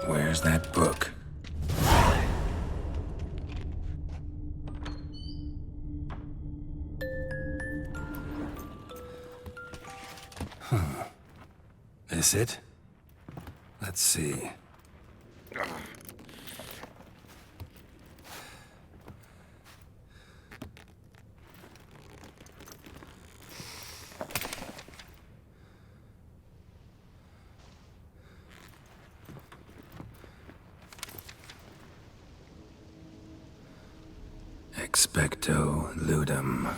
Where's that book? This it? Let's see. Expecto ludum.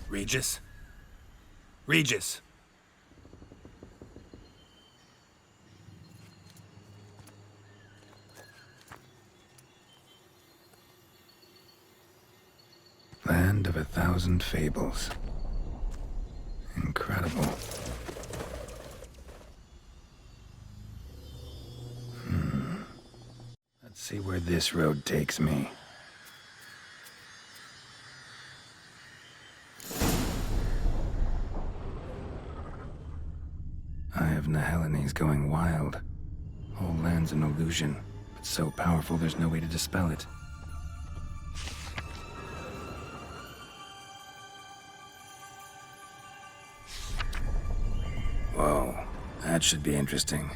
Regis? Regis! Land of 1,000 fables. Incredible. Let's see where this road takes me. Eye of Nehelines going wild. Whole land's an illusion, but so powerful there's no way to dispel it. Whoa, that should be interesting.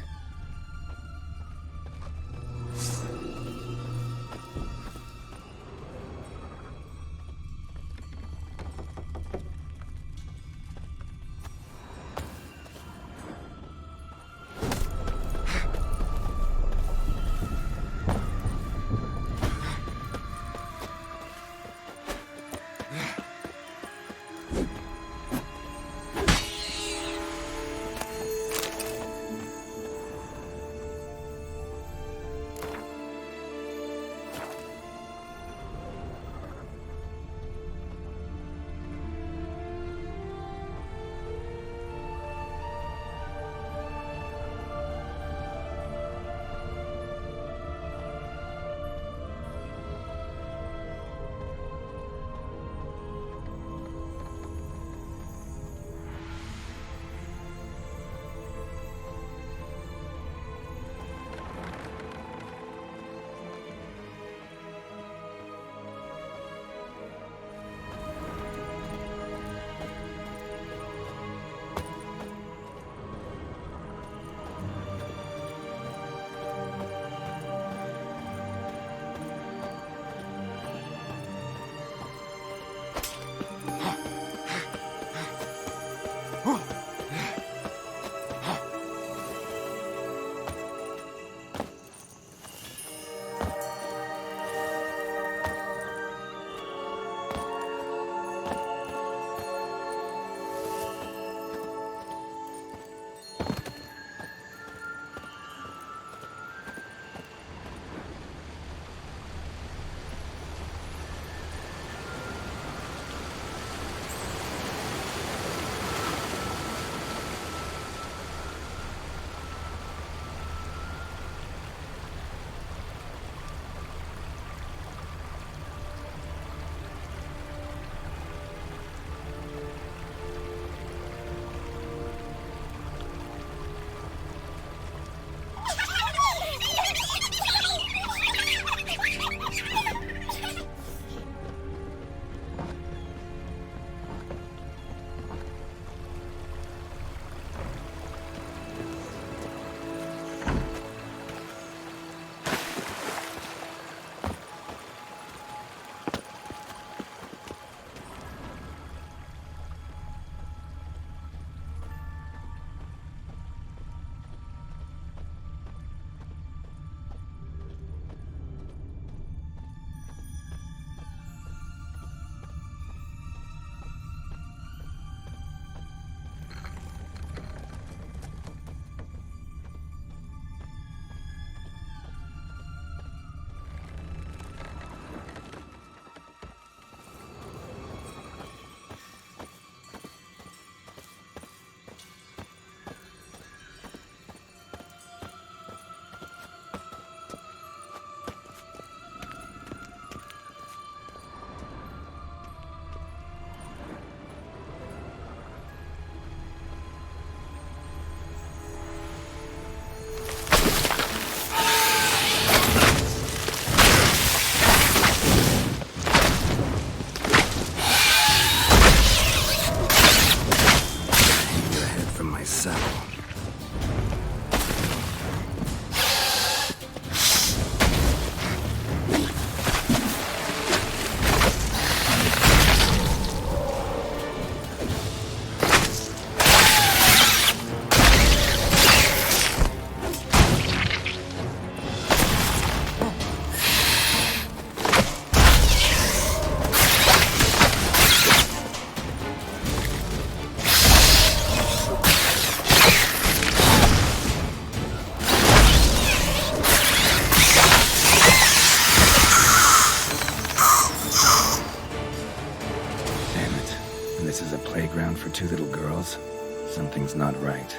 not right.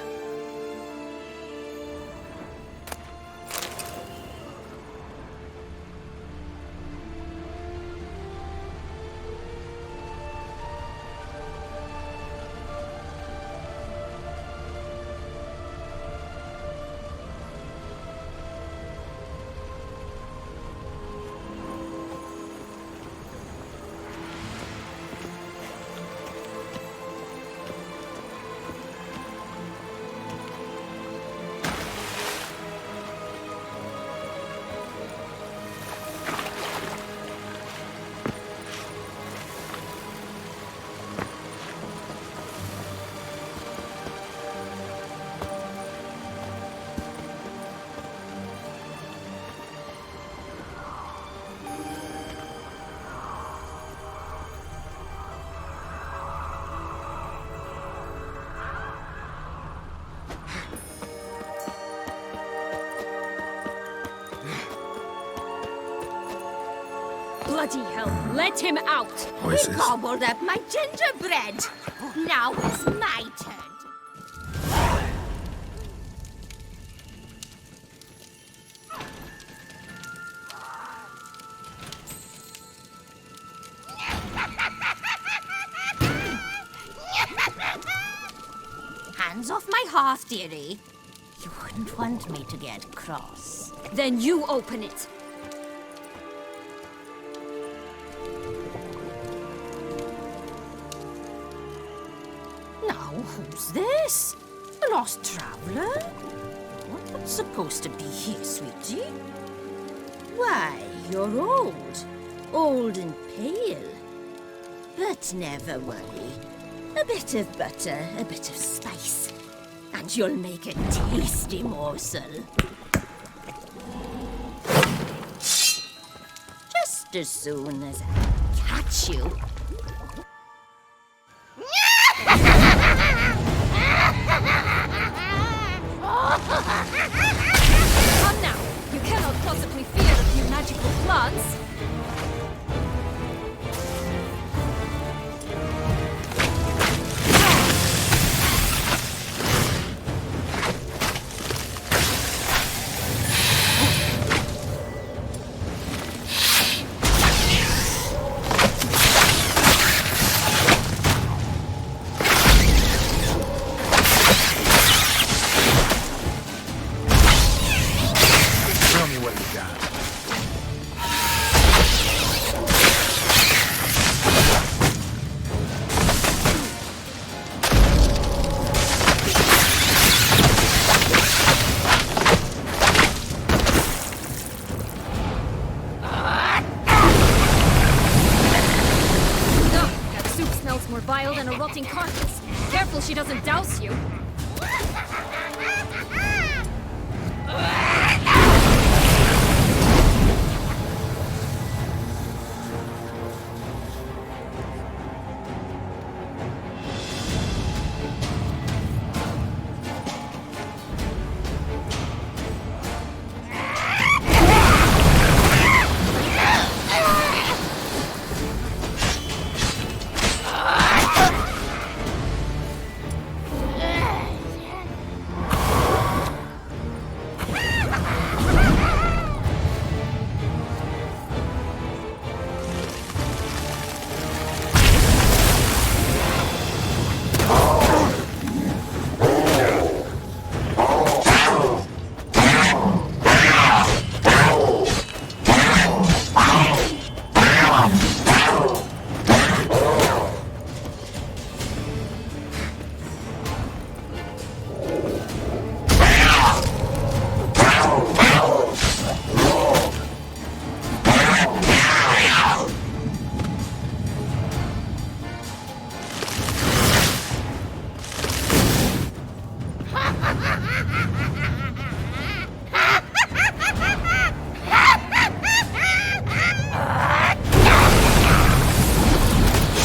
Bloody hell, let him out! Voices. He gobbled up my gingerbread. Now it's my turn. Hands off my hearth, dearie. You wouldn't want me to get cross. Then you open it. Now, who's this? A lost traveler? What's supposed to be here, sweetie? Why, you're old. Old and pale. But never worry. A bit of butter, a bit of spice, and you'll make a tasty morsel. Just as soon as I catch you. Come now! You cannot possibly fear a few magical plants! Show me what you got. No, that soup smells more vile than a rotting carcass. Careful she doesn't douse you.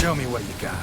Show me what you got.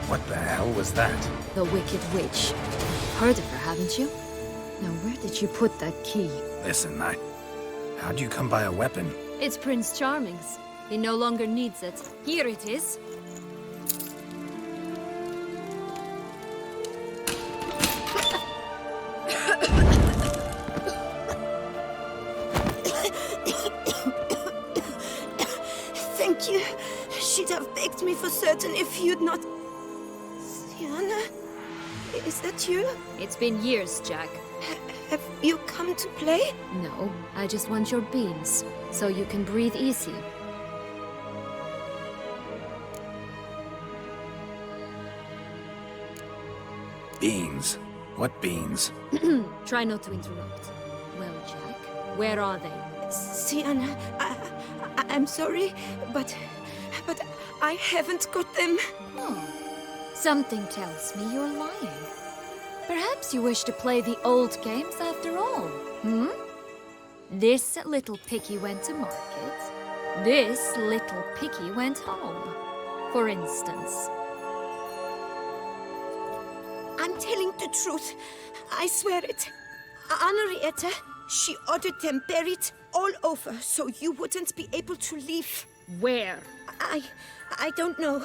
What the hell was that? The Wicked Witch. Heard of her, haven't you? Now, where did you put that key? Listen, how'd you come by a weapon? It's Prince Charming's. He no longer needs it. Here it is. Thank you. She'd have begged me for certain if you'd not... Sienna? Is that you? It's been years, Jack. Have you come to play? No, I just want your beans, so you can breathe easy. Beans? What beans? Try not to interrupt. Well, Jack, where are they? Sienna, I'm sorry, but I haven't got them. Oh. Something tells me you're lying. Perhaps you wish to play the old games after all, hmm? This little piggy went to market. This little piggy went home. For instance. I'm telling the truth. I swear it. Henrietta, she ordered them buried all over so you wouldn't be able to leave. Where? I don't know.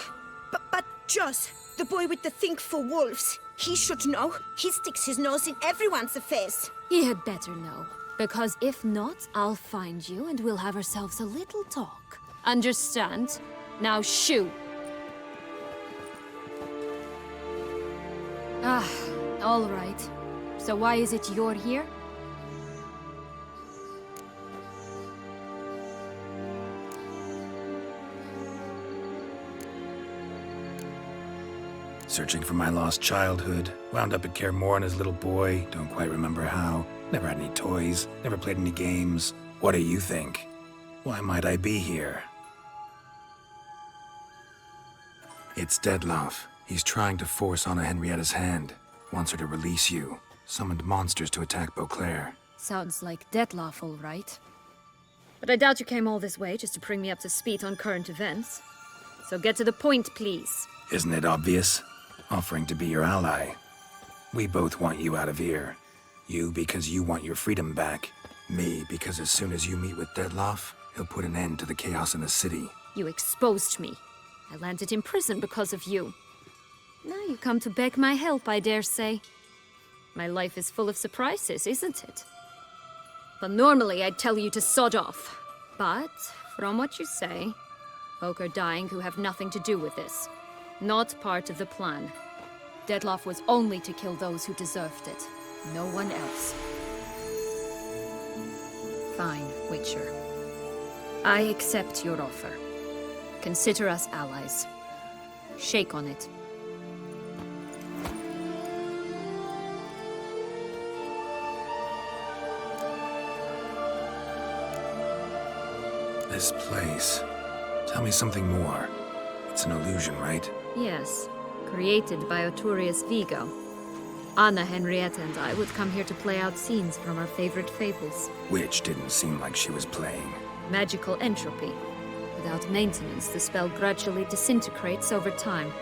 But Joss, the boy with the thing for wolves, he should know. He sticks his nose in everyone's affairs. He had better know. Because if not, I'll find you and we'll have ourselves a little talk. Understand? Now shoo! Ah, all right. So why is it you're here? Searching for my lost childhood. Wound up at Kaer Morhen as a little boy. Don't quite remember how. Never had any toys. Never played any games. What do you think? Why might I be here? It's Dettlaff. He's trying to force Anna Henrietta's hand. Wants her to release you. Summoned monsters to attack Beauclair. Sounds like Dettlaff, all right. But I doubt you came all this way just to bring me up to speed on current events. So get to the point, please. Isn't it obvious? Offering to be your ally. We both want you out of here. You because you want your freedom back. Me because as soon as you meet with Dettlaff, he'll put an end to the chaos in the city. You exposed me. I landed in prison because of you. Now you come to beg my help, I dare say. My life is full of surprises, isn't it? But normally I'd tell you to sod off. But, from what you say, folk are dying who have nothing to do with this. Not part of the plan. Dettlaff was only to kill those who deserved it. No one else. Fine, Witcher. I accept your offer. Consider us allies. Shake on it. This place. Tell me something more. It's an illusion, right? Yes, created by Arturius Vigo. Anna, Henrietta, and I would come here to play out scenes from our favorite fables. Which didn't seem like she was playing. Magical entropy. Without maintenance, the spell gradually disintegrates over time.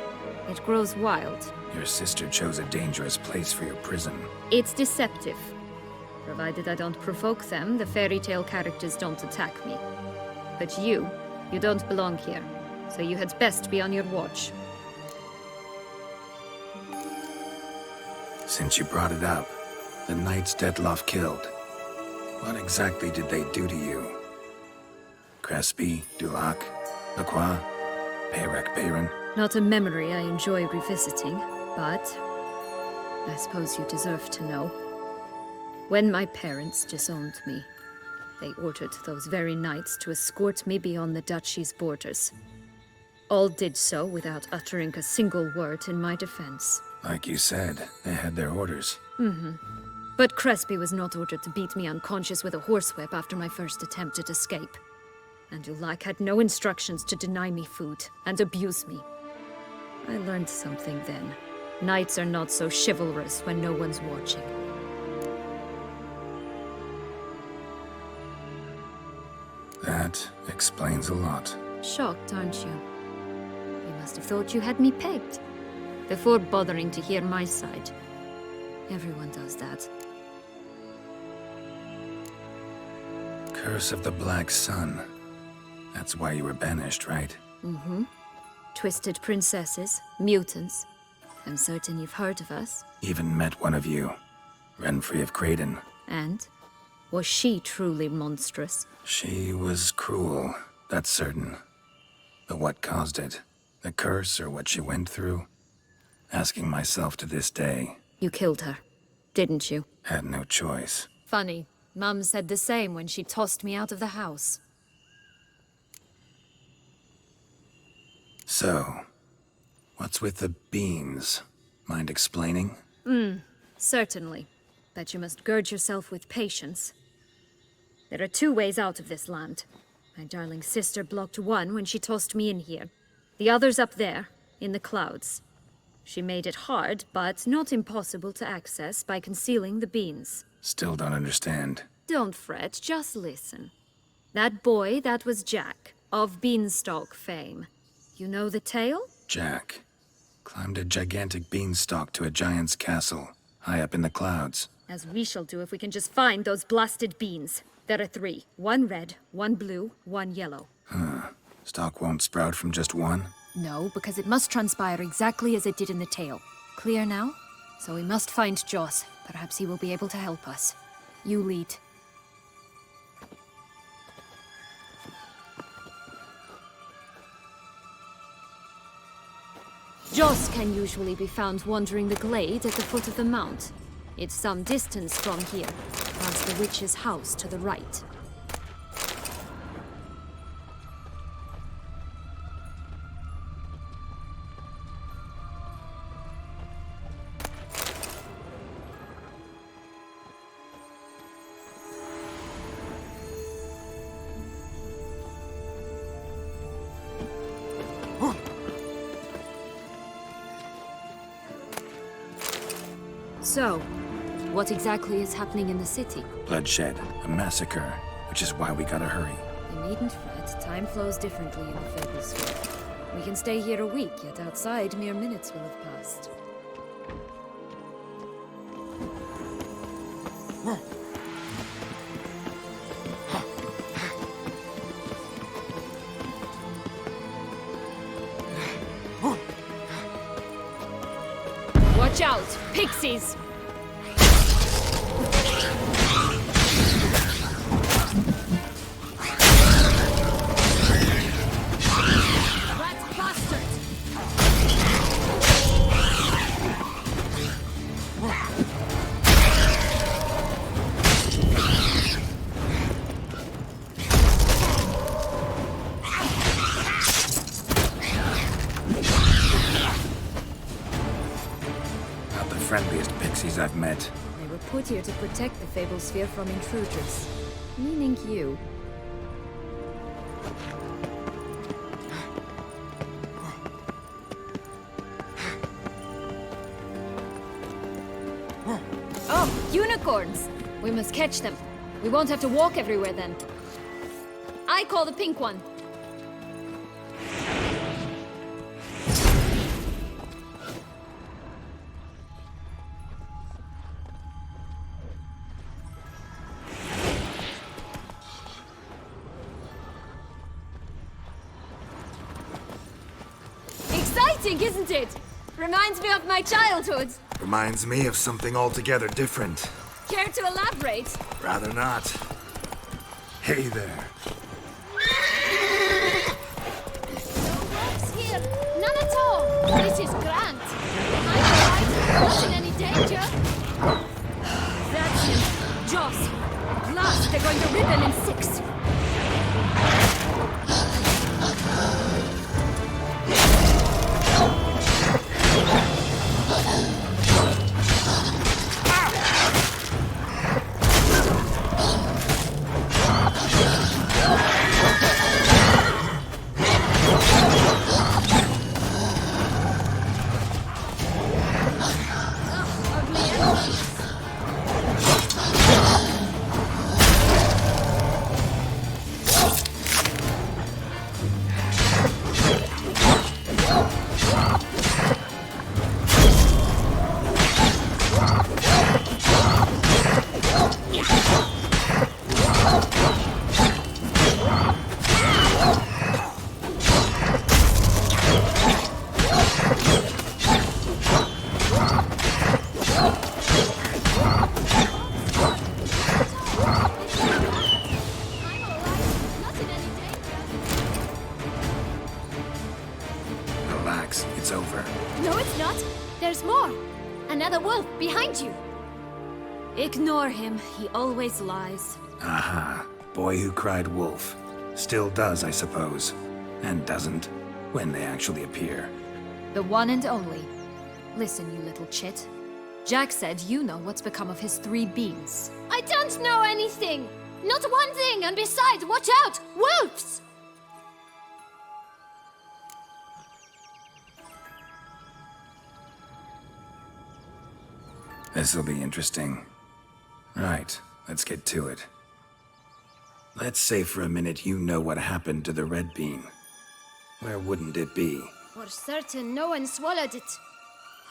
It grows wild. Your sister chose a dangerous place for your prison. It's deceptive. Provided I don't provoke them, the fairy tale characters don't attack me. But you don't belong here. So you had best be on your watch. Since you brought it up, the knights Dettlaff killed. What exactly did they do to you? Crespi, Dulac, Lacroix, Peyrek Bayron? Not a memory I enjoy revisiting, but I suppose you deserve to know. When my parents disowned me, they ordered those very knights to escort me beyond the duchy's borders. All did so without uttering a single word in my defense. Like you said, they had their orders. But Crespi was not ordered to beat me unconscious with a horsewhip after my first attempt at escape. And Dulac had no instructions to deny me food and abuse me. I learned something then. Knights are not so chivalrous when no one's watching. That explains a lot. Shocked, aren't you? You must have thought you had me pegged. Before bothering to hear my side. Everyone does that. Curse of the Black Sun. That's why you were banished, right? Twisted princesses, mutants. I'm certain you've heard of us. Even met one of you. Renfrey of Craden. And? Was she truly monstrous? She was cruel, that's certain. But what caused it? The curse or what she went through? Asking myself to this day. You killed her, didn't you? Had no choice. Funny. Mum said the same when she tossed me out of the house. So, what's with the beans? Mind explaining? Certainly. But you must gird yourself with patience. There are two ways out of this land. My darling sister blocked one when she tossed me in here. The other's up there, in the clouds. She made it hard, but not impossible to access by concealing the beans. Still don't understand. Don't fret, just listen. That boy, that was Jack, of Beanstalk fame. You know the tale? Jack climbed a gigantic beanstalk to a giant's castle, high up in the clouds. As we shall do if we can just find those blasted beans. There are 3. 1 red, 1 blue, 1 yellow. Stalk won't sprout from just one? No, because it must transpire exactly as it did in the tale. Clear now? So we must find Joss. Perhaps he will be able to help us. You lead. Joss can usually be found wandering the glade at the foot of the mount. It's some distance from here, past the witch's house to the right. So, what exactly is happening in the city? Bloodshed, a massacre, which is why we gotta hurry. You needn't fret. Time flows differently in the Fable Sphere. We can stay here a week, yet outside mere minutes will have passed. Watch out! Pixies! Friendliest pixies I've met. They were put here to protect the Fable Sphere from intruders. Meaning you. Oh, unicorns! We must catch them. We won't have to walk everywhere then. I call the pink one. Exciting, isn't it? Reminds me of my childhood. Reminds me of something altogether different. Care to elaborate? Rather not. Hey there. No ropes here. None at all. This is grand. Am I right? Not in any danger? That's him. Joss. At last, they're going to rip him in 6. It's over. No, it's not. There's more. Another wolf behind you. Ignore him. He always lies. Aha. Boy who cried wolf. Still does, I suppose. And doesn't, when they actually appear. The one and only. Listen, you little chit. Jack said you know what's become of his 3 beans. I don't know anything! Not one thing, and besides, watch out! Wolves! This'll be interesting. Right, let's get to it. Let's say for a minute you know what happened to the red bean. Where wouldn't it be? For certain, no one swallowed it.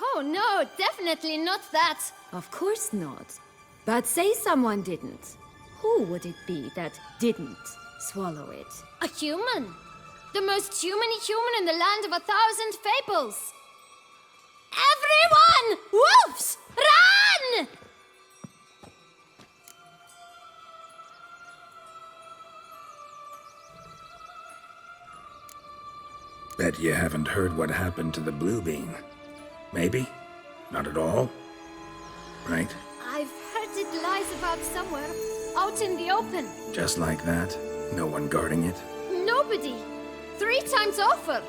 Oh no, definitely not that. Of course not. But say someone didn't. Who would it be that didn't swallow it? A human. The most human-y human in the land of 1,000 fables. Everyone! Wolves! Run! Bet you haven't heard what happened to the blue bean. Maybe? Not at all? Right? I've heard it lies about somewhere, out in the open. Just like that? No one guarding it? Nobody. 3 times over.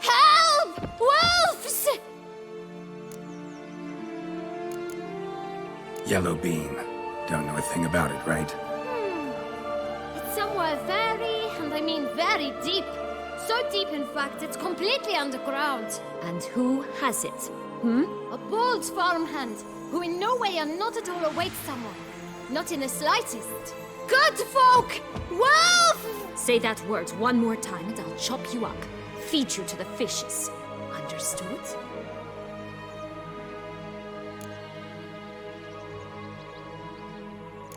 Help! Wolves! Yellow bean. Don't know a thing about it, right? It's somewhere very, and I mean very deep. So deep, in fact, it's completely underground. And who has it? A bold farmhand, who in no way and not at all awaits someone. Not in the slightest. Good folk! Wolf! Say that word one more time and I'll chop you up. Feed you to the fishes. Understood?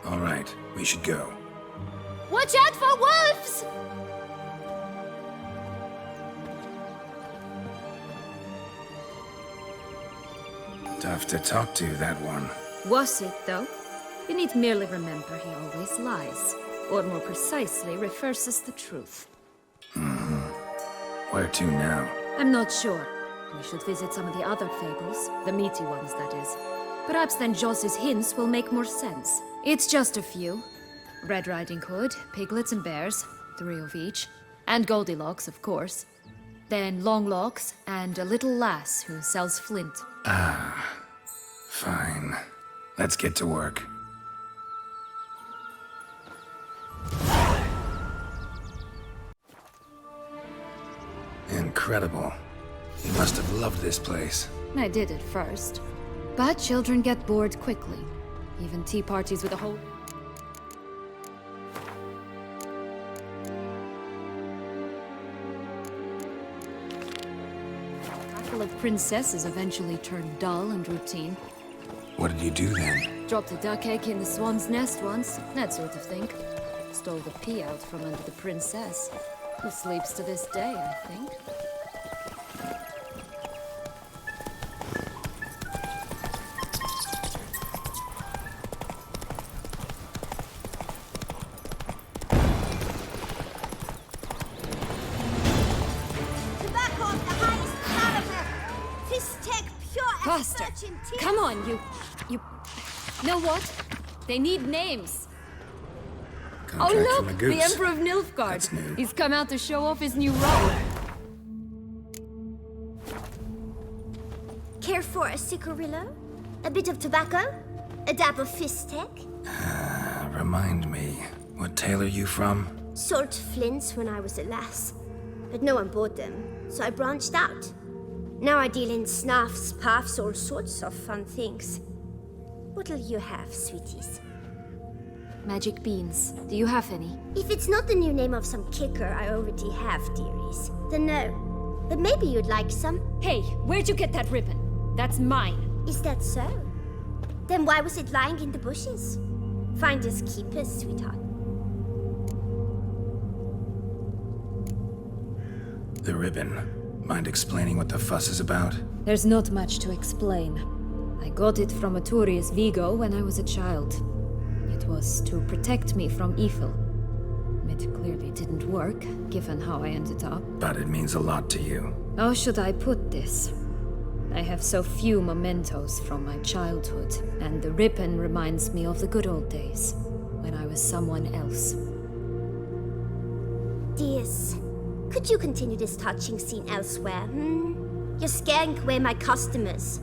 All right, we should go. Watch out for wolves! Tough to talk to, that one. Was it, though? You need merely remember he always lies. Or more precisely, reverses the truth. Where to now? I'm not sure. We should visit some of the other fables. The meaty ones, that is. Perhaps then Jos's hints will make more sense. It's just a few. Red Riding Hood, piglets and bears, 3 of each. And Goldilocks, of course. Then Longlocks, and a little lass who sells flint. Fine. Let's get to work. Incredible. You must have loved this place. I did at first. But children get bored quickly. Even tea parties with a whole... Battle of princesses eventually turned dull and routine. What did you do then? Dropped a duck egg in the swan's nest once, that sort of thing. Stole the pea out from under the princess. Who sleeps to this day, I think. Tobacco of the highest caliber. Fistech pure as Faster! virgin tea. Come on, you... Know what? They need names. Contract Oh from a look! goose. The Emperor of That's Nilfgaard. new. He's come out to show off his new robe. Care for a cigarillo? A bit of tobacco? A dab of fistech? Remind me, what tale are you from? Sold flints when I was a lass. But no one bought them, so I branched out. Now I deal in snuffs, puffs, all sorts of fun things. What'll you have, sweeties? Magic beans. Do you have any? If it's not the new name of some kicker I already have, dearies, then no. But maybe you'd like some. Hey, where'd you get that ribbon? That's mine. Is that so? Then why was it lying in the bushes? Finders keepers, sweetheart. The ribbon. Mind explaining what the fuss is about? There's not much to explain. I got it from Aturius Vigo when I was a child. It was to protect me from evil. It clearly didn't work, given how I ended up. But it means a lot to you. How should I put this? I have so few mementos from my childhood, and the ribbon reminds me of the good old days, when I was someone else. Dears, could you continue this touching scene elsewhere, You're scaring away my customers.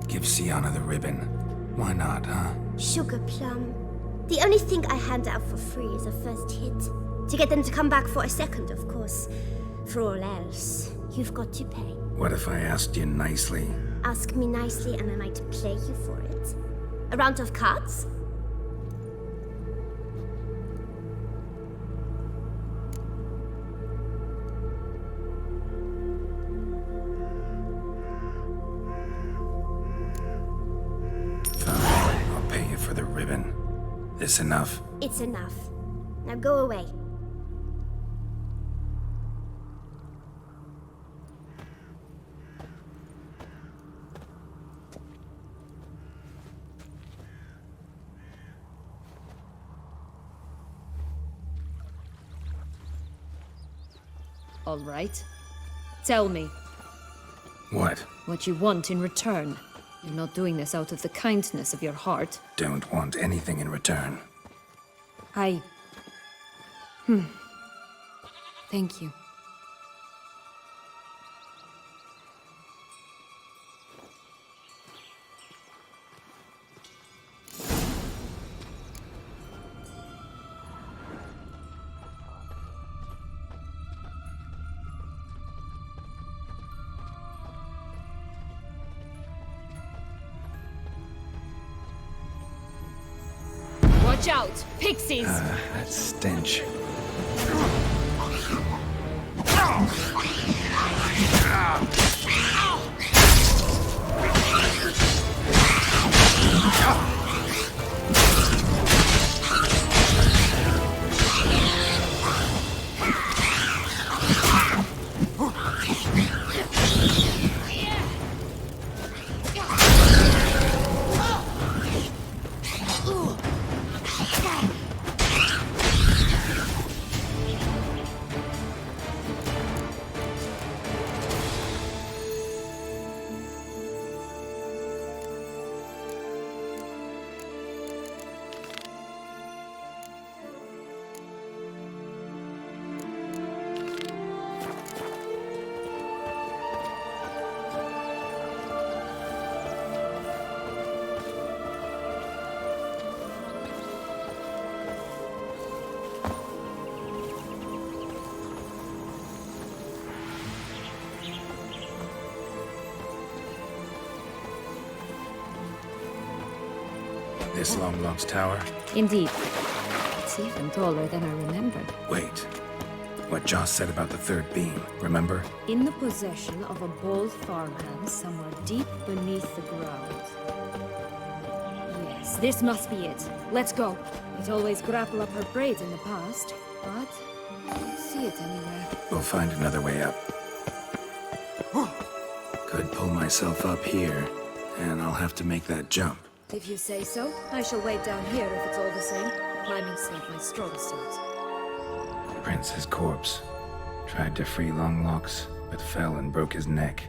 Give Sienna the ribbon. Why not, huh? Sugar plum. The only thing I hand out for free is a first hit. To get them to come back for a second, of course. For all else, you've got to pay. What if I asked you nicely? Ask me nicely and I might play you for it. A round of cards? Fine, I'll pay you for the ribbon. This enough? It's enough. Now go away. All right. Tell me What? what you want in return. You're not doing this out of the kindness of your heart. Don't want anything in return. Thank you. Watch out! Pixies! That stench. This Longlock's tower? Indeed. It's even taller than I remembered. Wait. What Joss said about the third beam, remember? In the possession of a bold farmhand somewhere deep beneath the ground. Yes, this must be it. Let's go. It always grapple up her braids in the past, but I don't see it anywhere. We'll find another way up. Could pull myself up here, and I'll have to make that jump. If you say so, I shall wait down here if it's all the same. Climbing's not my strong suit. Prince's corpse. Tried to free Longlocks, but fell and broke his neck.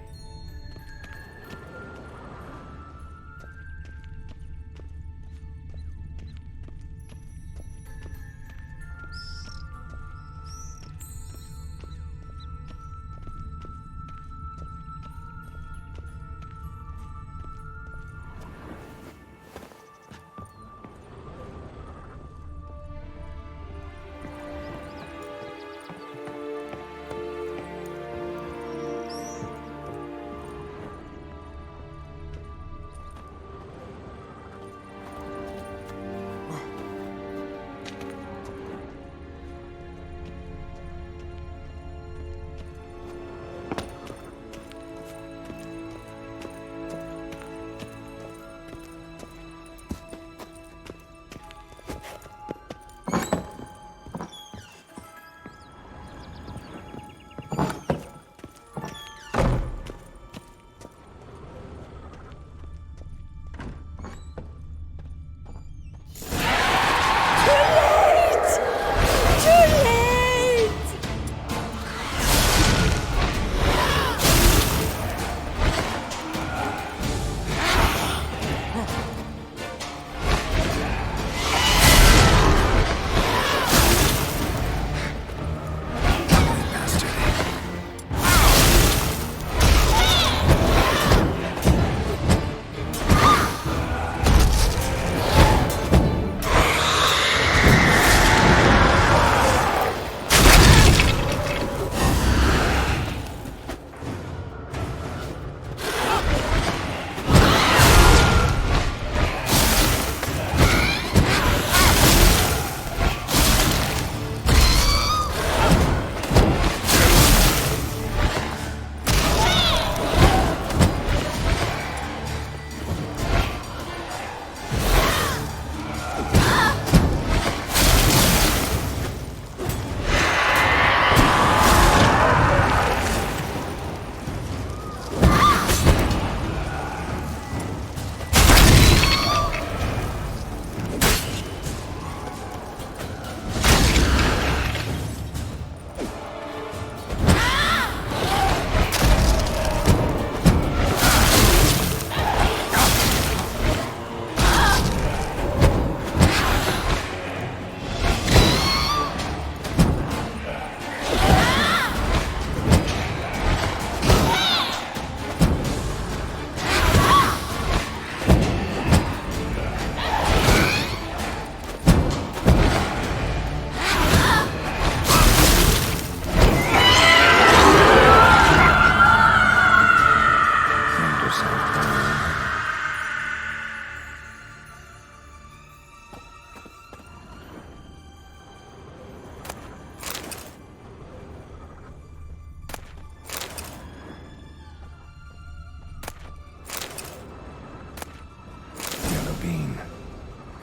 bean.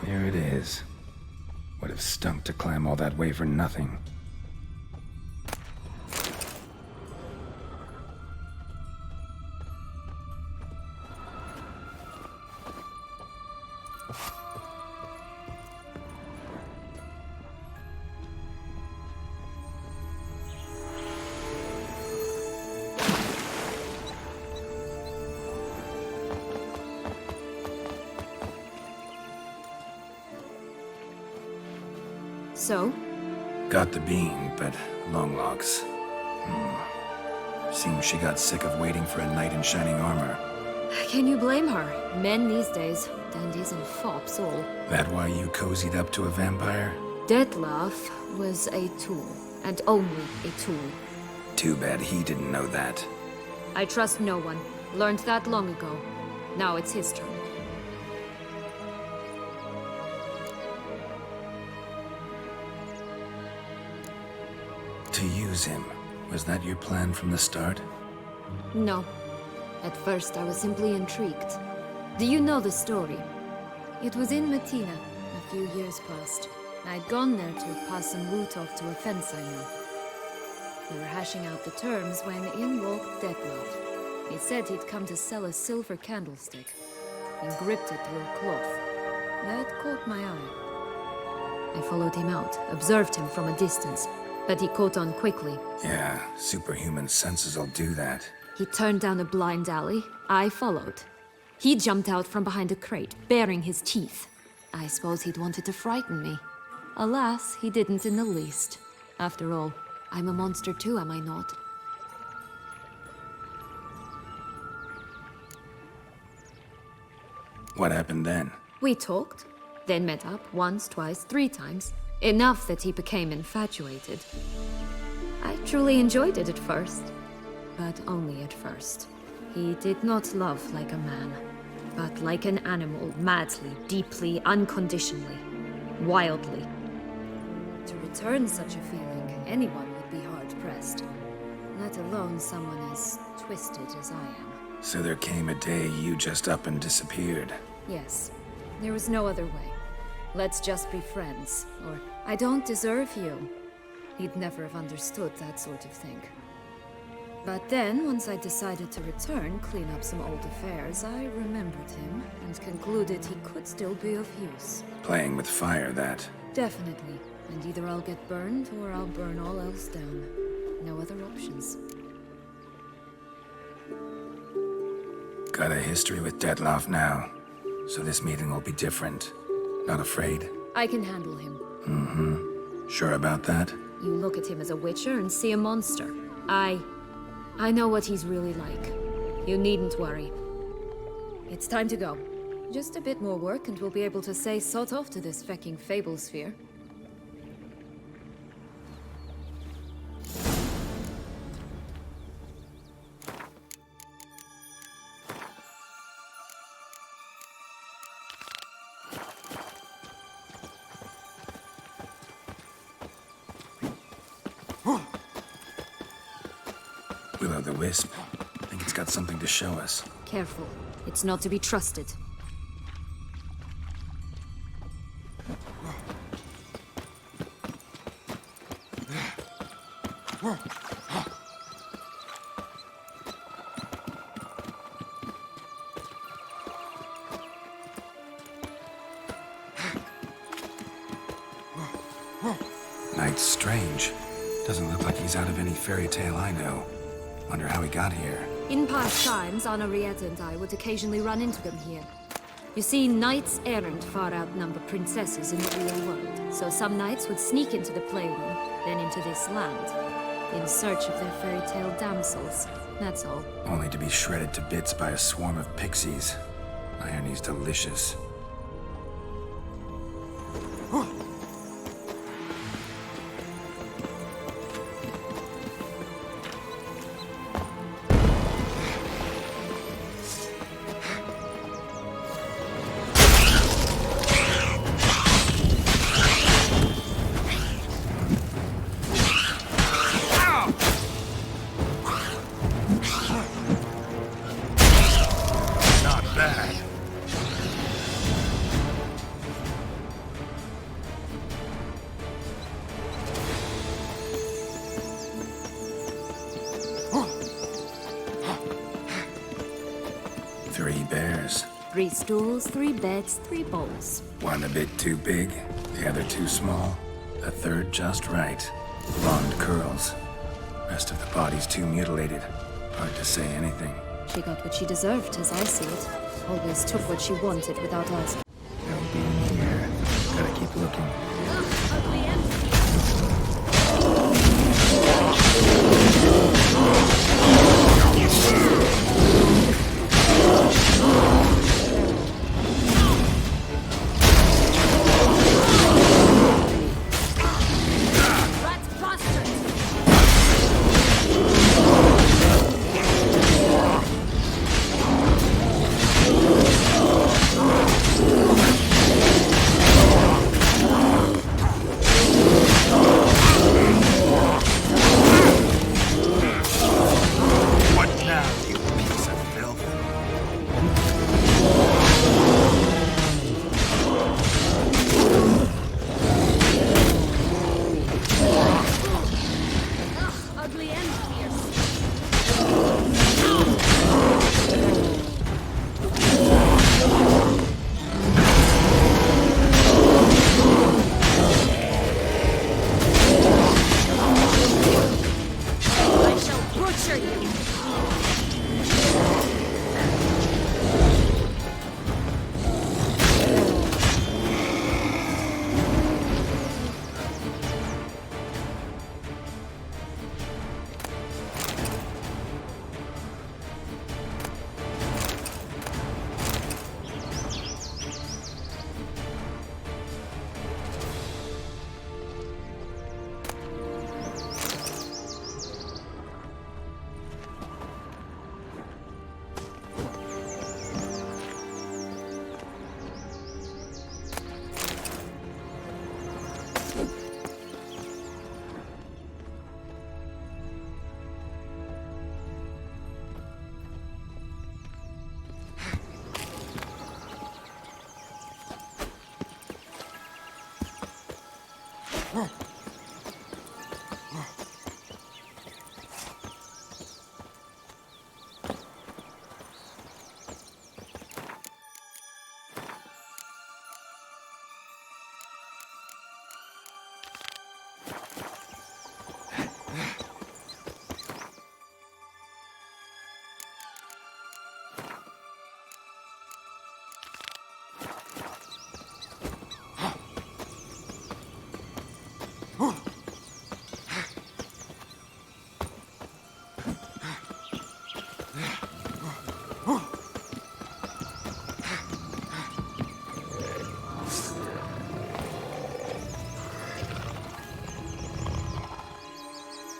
Here it is. Would have stunk to climb all that way for nothing. So? Got the bean, but long logs. Seems she got sick of waiting for a knight in shining armor. Can you blame her? Men these days, dandies and fops all. That why you cozied up to a vampire? Detlef was a tool, and only a tool. Too bad he didn't know that. I trust no one. Learned that long ago. Now it's his turn. To use him. Was that your plan from the start? No. At first, I was simply intrigued. Do you know the story? It was in Metina, a few years past. I'd gone there to pass some loot off to a fence I knew. We were hashing out the terms when in walked Detlef. He said he'd come to sell a silver candlestick. He gripped it through a cloth. That caught my eye. I followed him out, observed him from a distance, but he caught on quickly. Yeah, superhuman senses will do that. He turned down a blind alley. I followed. He jumped out from behind a crate, baring his teeth. I suppose he'd wanted to frighten me. Alas, he didn't in the least. After all, I'm a monster too, am I not? What happened then? We talked, then met up once, twice, 3 times. Enough that he became infatuated. I truly enjoyed it at first, but only at first. He did not love like a man, but like an animal, madly, deeply, unconditionally, wildly. To return such a feeling, anyone would be hard-pressed, let alone someone as twisted as I am. So there came a day you just up and disappeared. Yes, there was no other way. Let's just be friends, or I don't deserve you. He'd never have understood that sort of thing. But then, once I decided to return, clean up some old affairs, I remembered him and concluded he could still be of use. Playing with fire, that. Definitely. And either I'll get burned or I'll burn all else down. No other options. Got a history with Detlef now, so this meeting will be different. Not afraid? I can handle him. Sure about that? You look at him as a witcher and see a monster. I know what he's really like. You needn't worry. It's time to go. Just a bit more work and we'll be able to say sod off to this fecking fable sphere. Will-o'-the-wisp. Think it's got something to show us. Careful. It's not to be trusted. Knight's strange. Doesn't look like he's out of any fairy tale I know. Wonder how he got here. In past times, Henrietta and I would occasionally run into them here. You see, knights errant far outnumber princesses in the real world, so some knights would sneak into the playroom, then into this land, in search of their fairy tale damsels. That's all. Only to be shredded to bits by a swarm of pixies. Irony's delicious. 3 stools, 3 beds, 3 bowls. One a bit too big, the other too small, the third just right. Blonde curls. Rest of the body's too mutilated. Hard to say anything. She got what she deserved, as I see it. Always took what she wanted without asking. No being here. Gotta keep looking. Ugly end.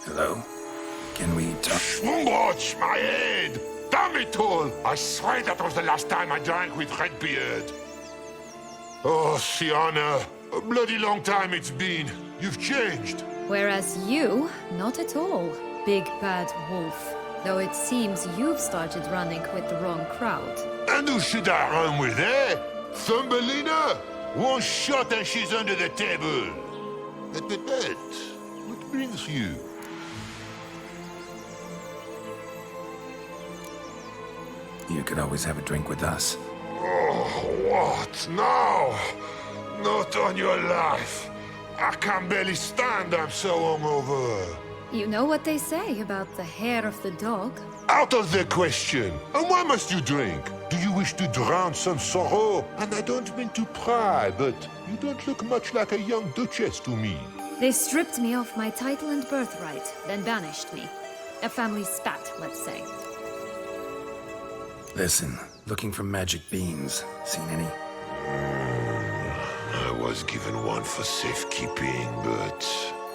Hello? Can we talk? Watch my head! Damn it all! I swear that was the last time I drank with Redbeard. Oh, Sienna, a bloody long time it's been. You've changed. Whereas you, not at all, big bad wolf. Though it seems you've started running with the wrong crowd. And who should I run with, eh? Thumbelina? One shot and she's under the table. But, what brings you? You could always have a drink with us. Oh, what? No! Not on your life. I can barely stand, I'm so hungover. You know what they say about the hair of the dog? Out of the question. And why must you drink? Do you wish to drown some sorrow? And I don't mean to pry, but you don't look much like a young duchess to me. They stripped me of my title and birthright, then banished me. A family spat, let's say. Listen, looking for magic beans. Seen any? I was given one for safekeeping, but...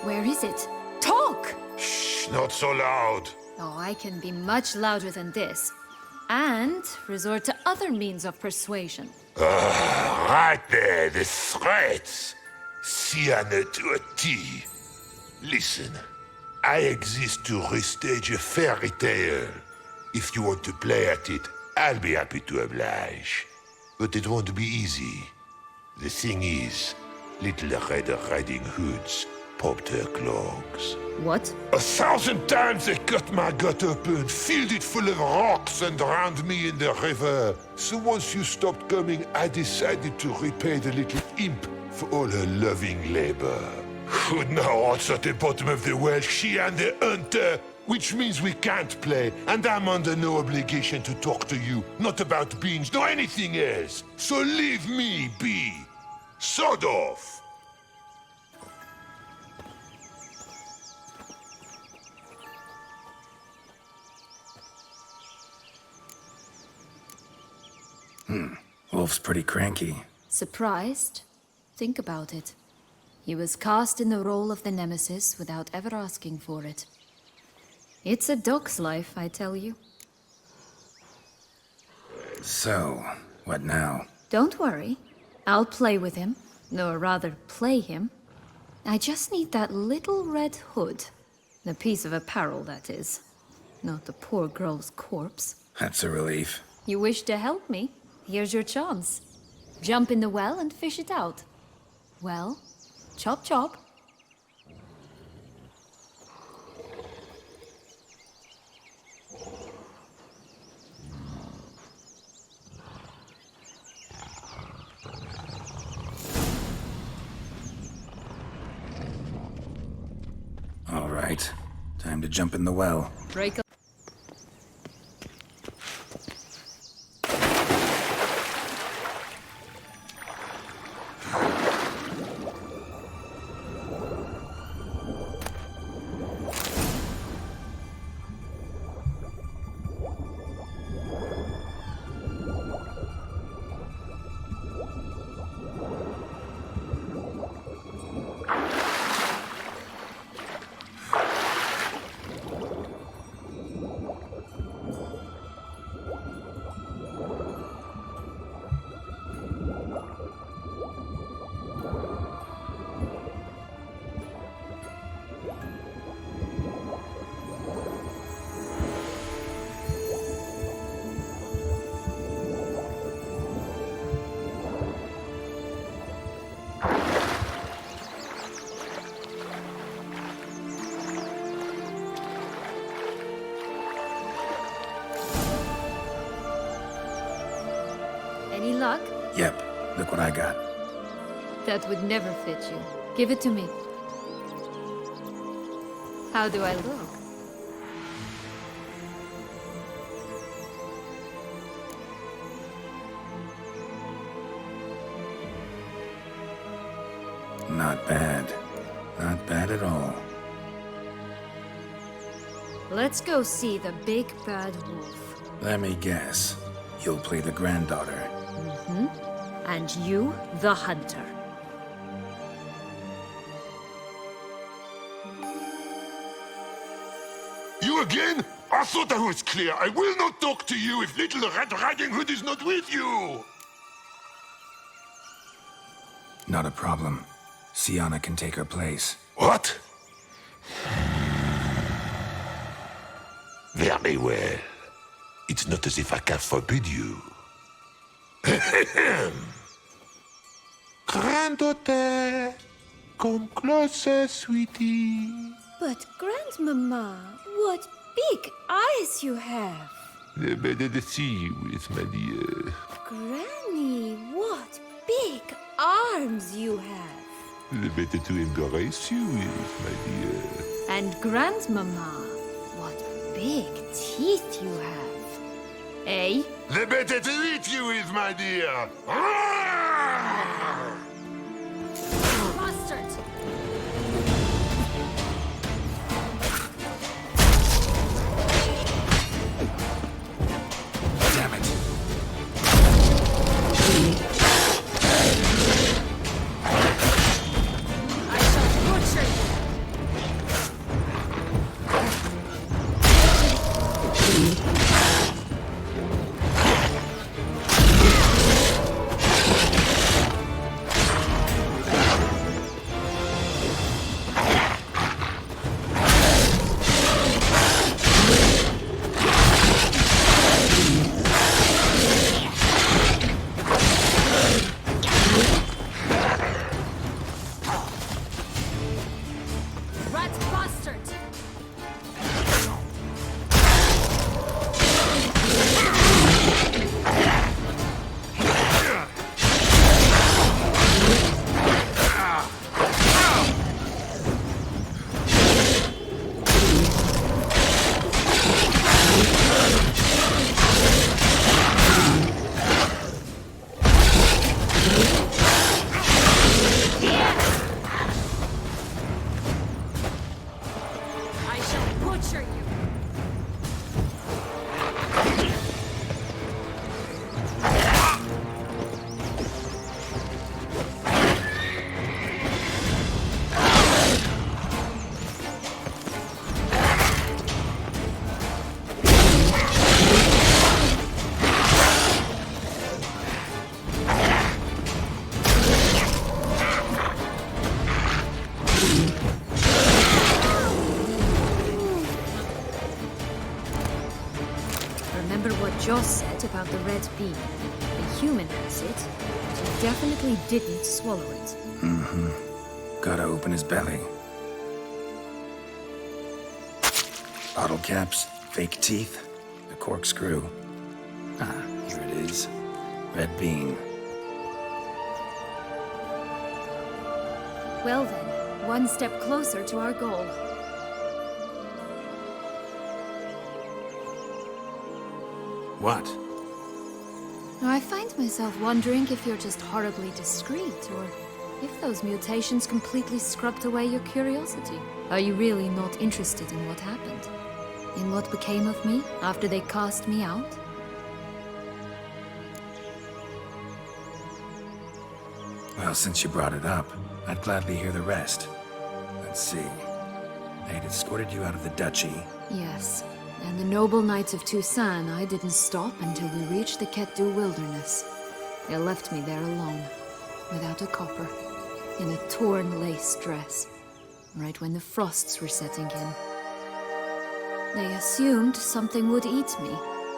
Where is it? Talk! Shh, not so loud. Oh, I can be much louder than this. And resort to other means of persuasion. Right there, the threats. Sienna to a T. Listen, I exist to restage a fairy tale. If you want to play at it, I'll be happy to oblige. But it won't be easy. The thing is, Little Red Riding Hoods popped her clogs. What? 1,000 times they cut my gut open, filled it full of rocks, and drowned me in the river. So once you stopped coming, I decided to repay the little imp for all her loving labor. Who now rots at the bottom of the well, she and the hunter, which means we can't play, and I'm under no obligation to talk to you, not about beans, nor anything else. So leave me be. Sod off. Wolf's pretty cranky. Surprised? Think about it. He was cast in the role of the Nemesis without ever asking for it. It's a dog's life, I tell you. So, what now? Don't worry. I'll play with him. Or rather, play him. I just need that little red hood. The piece of apparel, that is. Not the poor girl's corpse. That's a relief. You wish to help me? Here's your chance. Jump in the well and fish it out. Well, chop chop. All right. Time to jump in the well. Break a Any luck? Yep. Look what I got. That would never fit you. Give it to me. How do I look? Not bad. Not bad at all. Let's go see the big bad wolf. Let me guess. You'll play the granddaughter. And you, the hunter. You again? I thought I was clear. I will not talk to you if little Red Riding Hood is not with you. Not a problem. Sienna can take her place. What? Very well. It's not as if I can forbid you. Granddaughter, come closer, sweetie. But, Grandmama, what big eyes you have! The better to see you with, my dear. Granny, what big arms you have! The better to embrace you with, my dear. And Grandmama, what big teeth you have. Eh? The better to eat you with, my dear. Bastard! Damn it. I shall butcher you! Joss said about the red bean. A human has it, but he definitely didn't swallow it. Gotta open his belly. Bottle caps, fake teeth, a corkscrew. Ah, here it is. Red bean. Well then, one step closer to our goal. What? Now, I find myself wondering if you're just horribly discreet, or if those mutations completely scrubbed away your curiosity. Are you really not interested in what happened? In what became of me after they cast me out? Well, since you brought it up, I'd gladly hear the rest. Let's see. They'd escorted you out of the duchy. Yes. And the noble knights of Toussaint, I didn't stop until we reached the Ketdu wilderness. They left me there alone, without a copper, in a torn lace dress, right when the frosts were setting in. They assumed something would eat me,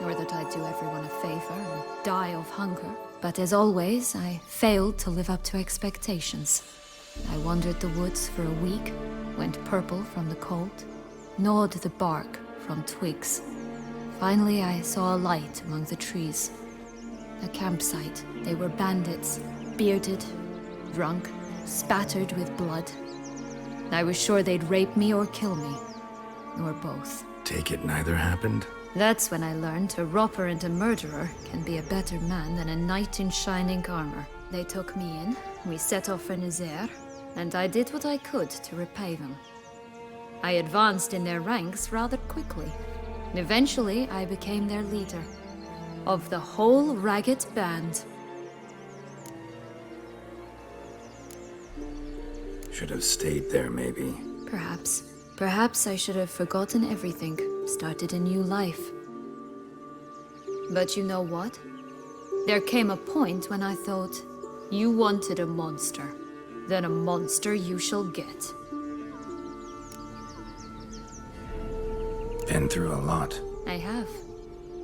or that I'd do everyone a favor and die of hunger. But as always, I failed to live up to expectations. I wandered the woods for a week, went purple from the cold, gnawed the bark from twigs. Finally, I saw a light among the trees. A campsite. They were bandits, bearded, drunk, spattered with blood. I was sure they'd rape me or kill me, or both. Take it neither happened? That's when I learned a robber and a murderer can be a better man than a knight in shining armor. They took me in, we set off for Nazaire, and I did what I could to repay them. I advanced in their ranks rather quickly. Eventually, I became their leader. Of the whole ragged band. Should have stayed there, maybe. Perhaps. Perhaps I should have forgotten everything, started a new life. But you know what? There came a point when I thought, you wanted a monster. Then a monster you shall get. Been through a lot. I have.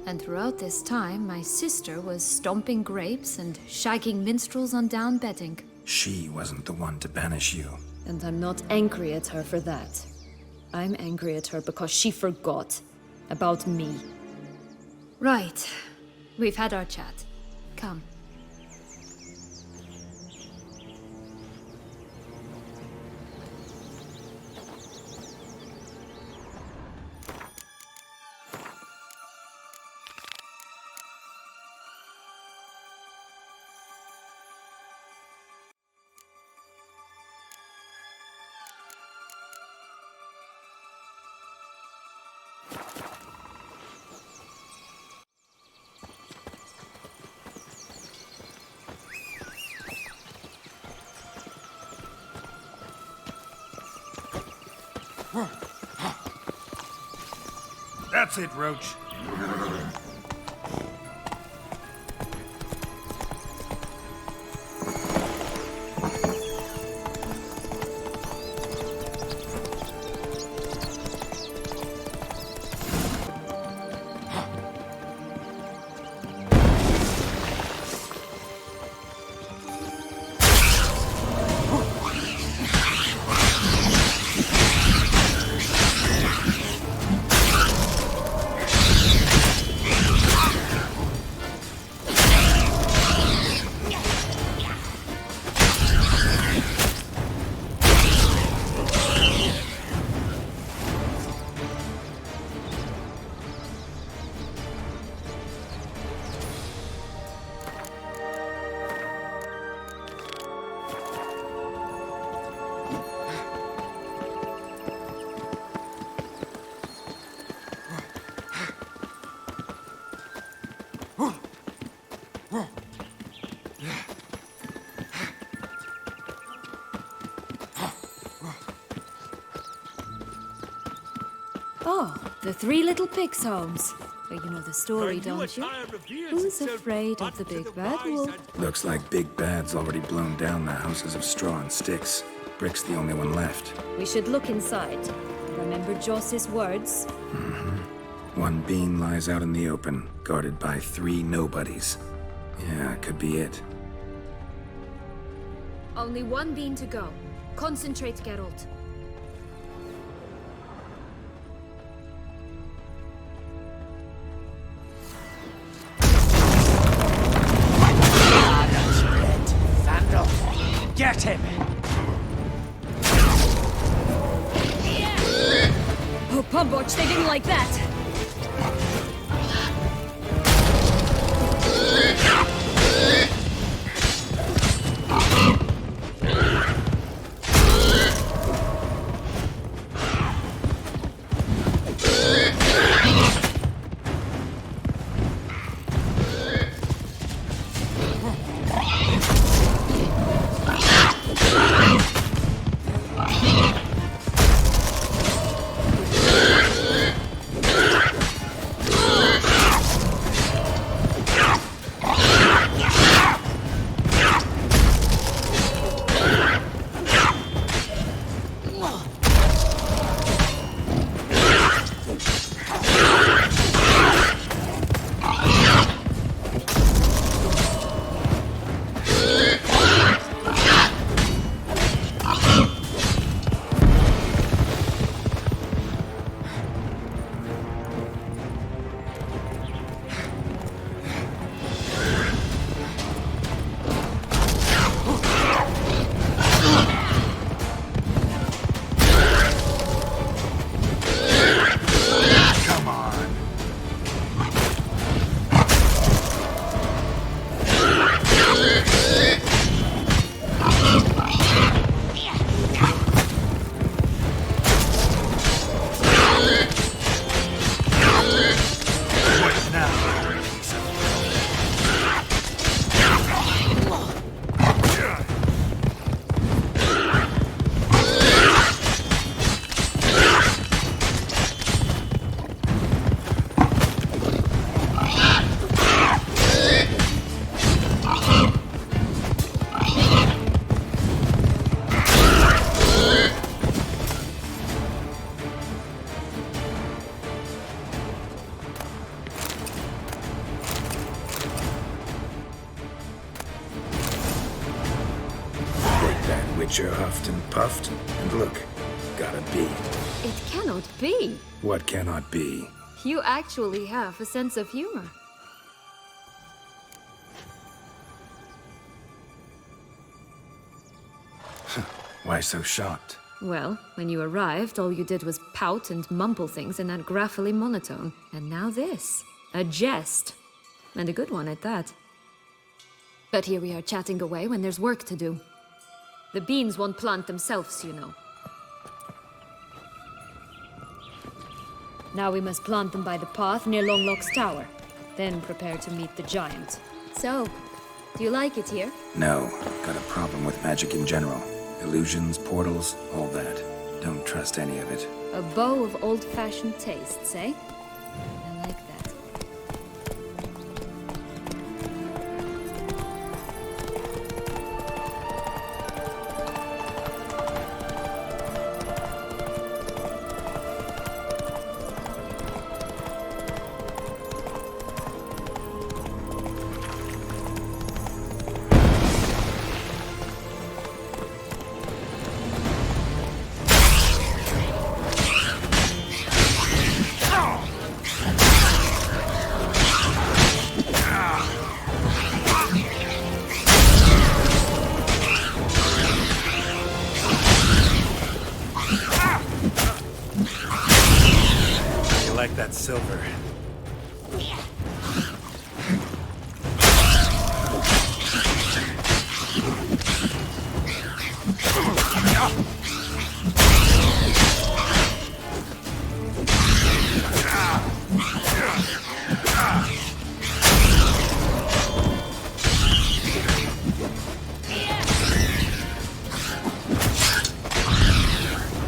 And throughout this time, my sister was stomping grapes and shagging minstrels on down bedding. She wasn't the one to banish you. And I'm not angry at her for that. I'm angry at her because she forgot about me. Right. We've had our chat. Come. That's it, Roach. Oh, the Three Little Pigs' homes. You know the story, don't you? Who's afraid of the big bad wolf? Looks like Big Bad's already blown down the houses of straw and sticks. Brick's the only one left. We should look inside. Remember Joss's words? One bean lies out in the open, guarded by 3 nobodies. Yeah, could be it. Only one bean to go. Concentrate, Geralt. That's red. Vandal. Get him! Oh, Pumboch, they didn't like that! Witcher huffed and puffed, and look, got a bee. It cannot be. What cannot be? You actually have a sense of humor. Why so shocked? Well, when you arrived, all you did was pout and mumble things in that graphily monotone. And now this. A jest. And a good one at that. But here we are chatting away when there's work to do. The beans won't plant themselves, you know. Now we must plant them by the path near Longlock's tower. Then prepare to meet the giant. So, do you like it here? No, got a problem with magic in general. Illusions, portals, all that. Don't trust any of it. A bow of old-fashioned tastes, eh? I like that. Like that silver.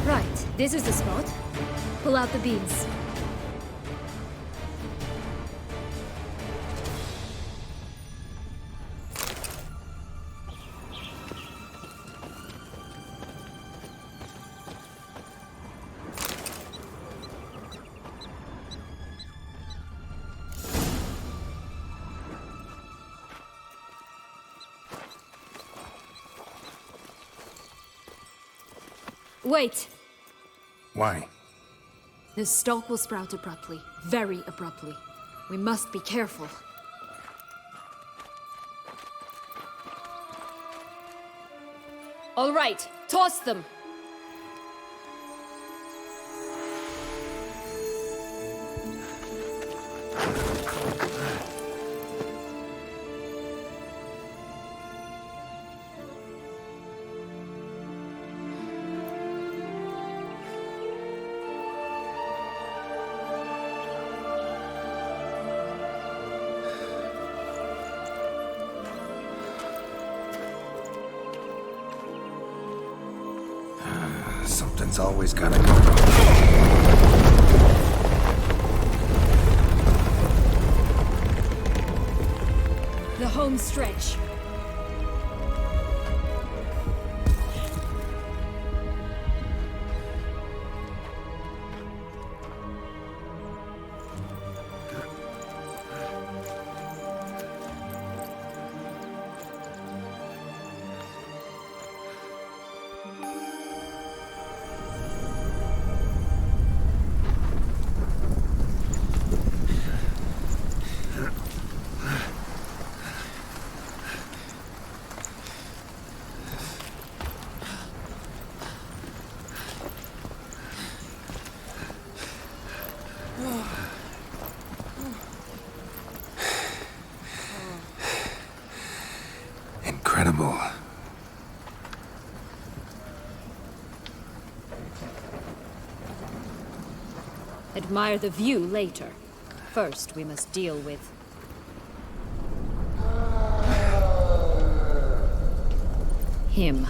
Right, this is the spot. Pull out the beans. Wait! Why? The stalk will sprout abruptly. Very abruptly. We must be careful. All right, toss them! Something's always gotta go wrong. The home stretch. Incredible. Admire the view later. First, we must deal with... him.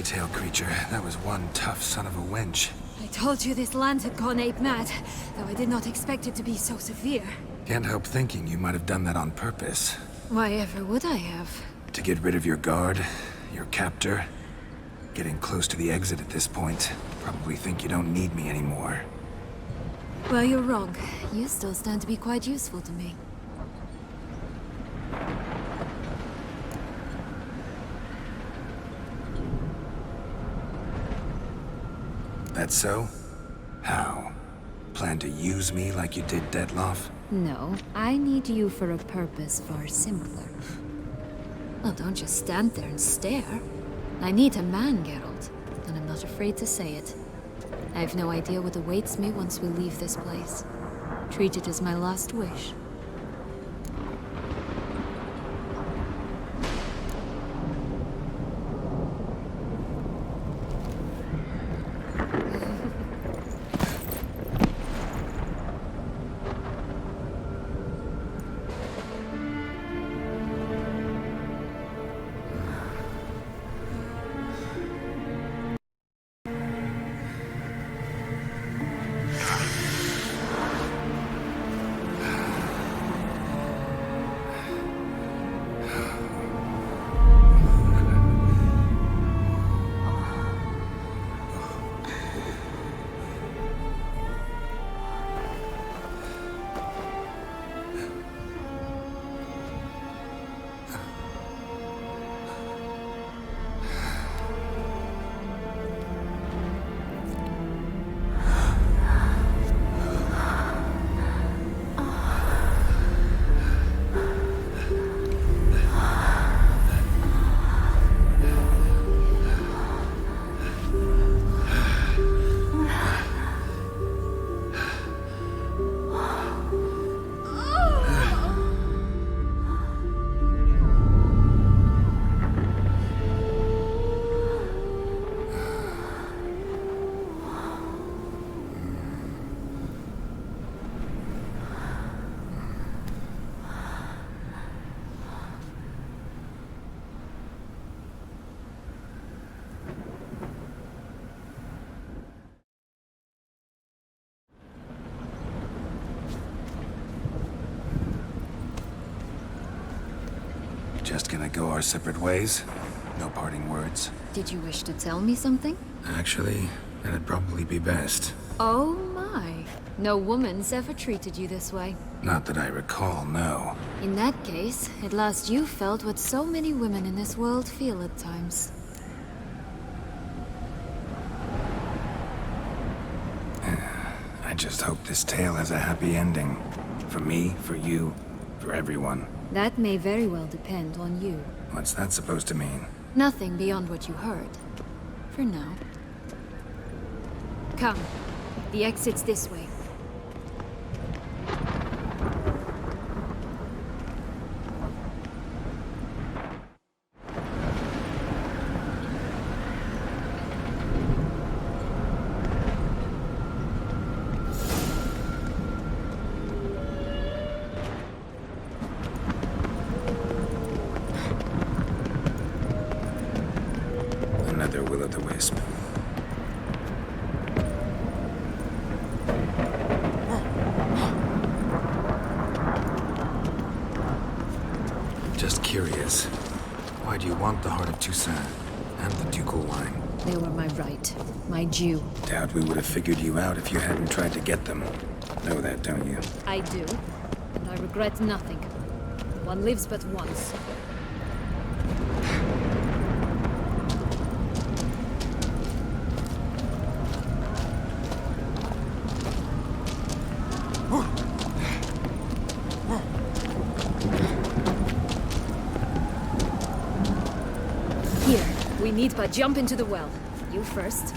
tail creature. That was one tough son of a wench. I told you this land had gone ape mad, though I did not expect it to be so severe. Can't help thinking you might have done that on purpose. Why ever would I have? To get rid of your guard, your captor. Getting close to the exit at this point. Probably think you don't need me anymore. Well, you're wrong. You still stand to be quite useful to me. That so? How? Plan to use me like you did Detloff? No, I need you for a purpose far simpler. Well, don't just stand there and stare. I need a man, Geralt, and I'm not afraid to say it. I have no idea what awaits me once we leave this place. Treat it as my last wish. Just gonna go our separate ways? No parting words? Did you wish to tell me something? Actually, that'd probably be best. Oh my. No woman's ever treated you this way. Not that I recall, no. In that case, at last you felt what so many women in this world feel at times. I just hope this tale has a happy ending. For me, for you, for everyone. That may very well depend on you. What's that supposed to mean? Nothing beyond what you heard. For now. Come. The exit's this way. Another will-o'-the-wisp. Just curious. Why do you want the Heart of Toussaint and the ducal wine? They were my right. My due. Doubt we would have figured you out if you hadn't tried to get them. Know that, don't you? I do. And I regret nothing. One lives but once. Here, we need but jump into the well. You first.